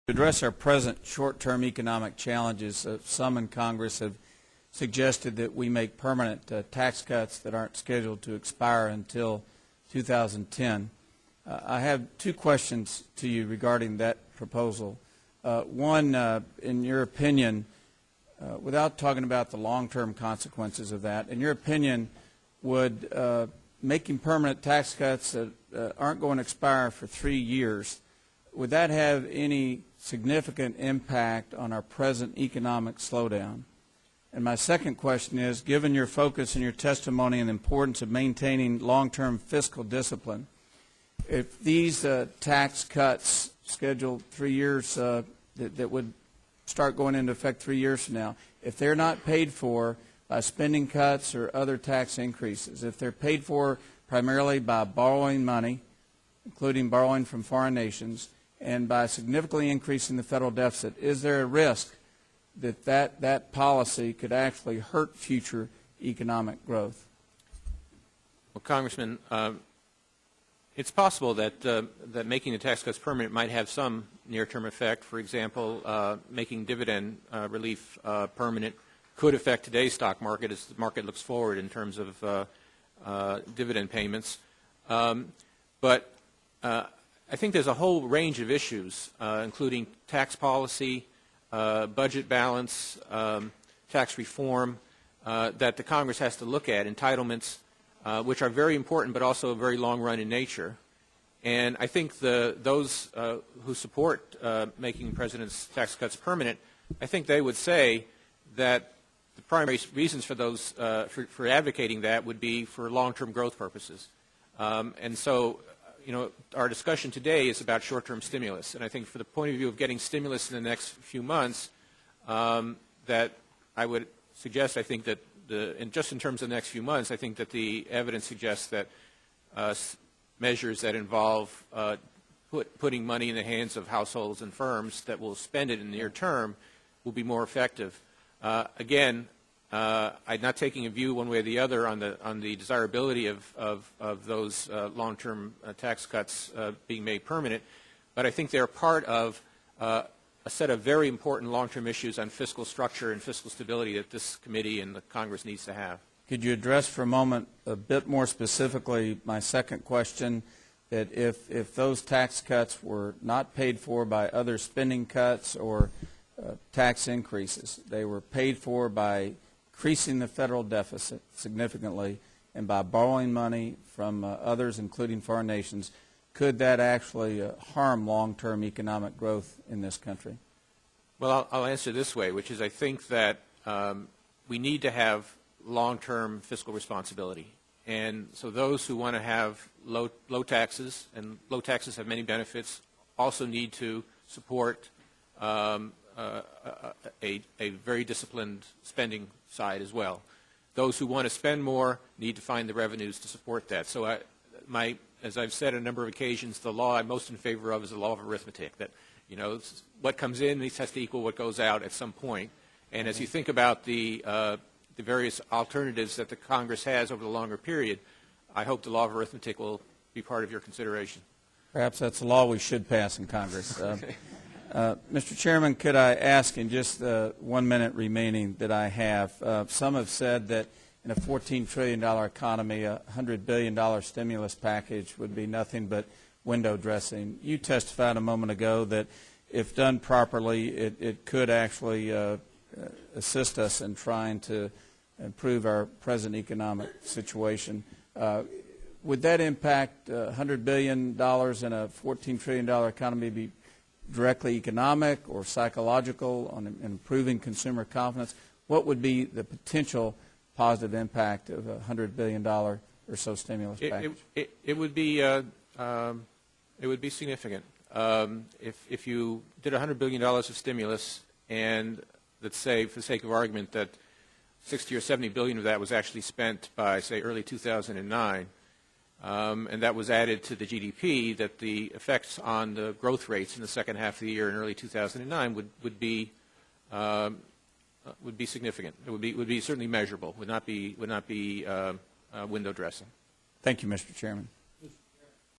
To address our present short-term economic challenges, some in Congress have suggested that we make permanent tax cuts that aren't scheduled to expire until 2010. I have two questions to you regarding that proposal. One, in your opinion, without talking about the long-term consequences of that, in your opinion, would making permanent tax cuts that aren't going to expire for 3 years, would that have any significant impact on our present economic slowdown? And my second question is, given your focus in your testimony on the importance of maintaining long-term fiscal discipline, if these tax cuts scheduled 3 years that would start going into effect 3 years from now, if they're not paid for by spending cuts or other tax increases, if they're paid for primarily by borrowing money, including borrowing from foreign nations, and by significantly increasing the federal deficit, is there a risk that that policy could actually hurt future economic growth? Well, Congressman, it's possible that that making the tax cuts permanent might have some near-term effect. For example, making dividend relief permanent could affect today's stock market as the market looks forward in terms of dividend payments. But I think there's a whole range of issues, including tax policy, budget balance, tax reform, that the Congress has to look at, entitlements, which are very important but also very long run in nature. And I think those who support making the President's tax cuts permanent, I think they would say that the primary reasons for those for advocating that would be for long-term growth purposes. And so, you know, our discussion today is about short-term stimulus, and I think for the point of view of getting stimulus in the next few months, that I would suggest, I think that just in terms of the next few months, I think that the evidence suggests that measures that involve putting money in the hands of households and firms that will spend it in the near term will be more effective. Again, I'm not taking a view one way or the other on the desirability of those long-term tax cuts being made permanent, but I think they're part of a set of very important long-term issues on fiscal structure and fiscal stability that this committee and the Congress needs to have. Could you address for a moment a bit more specifically my second question, that if those tax cuts were not paid for by other spending cuts or tax increases, they were paid for by increasing the federal deficit significantly and by borrowing money from others, including foreign nations, could that actually harm long-term economic growth in this country? Well, I'll answer this way, which is I think that we need to have long-term fiscal responsibility. And so those who want to have low taxes, and low taxes have many benefits, also need to support a very disciplined spending side as well. Those who want to spend more need to find the revenues to support that. So as I've said on a number of occasions, the law I'm most in favor of is the law of arithmetic, that, you know, what comes in has to equal what goes out at some point. And as you think about the various alternatives that the Congress has over the longer period, I hope the law of arithmetic will be part of your consideration. Perhaps that's a law we should pass in Congress. Mr. Chairman, could I ask in just the 1 minute remaining that I have, some have said that in a $14 trillion economy, a $100 billion stimulus package would be nothing but window dressing. You testified a moment ago that if done properly, it could actually assist us in trying to improve our present economic situation. Would that impact $100 billion in a $14 trillion economy be directly economic or psychological on improving consumer confidence? What would be the potential positive impact of a $100 billion or so stimulus package? It would be significant. If you did $100 billion of stimulus, and let's say, for the sake of argument, that 60 or 70 billion of that was actually spent by, say, early 2009, and that was added to the GDP, that the effects on the growth rates in the second half of the year in early 2009 would be significant. It would be certainly measurable. Would not be window dressing. Thank you, Mr. Chairman.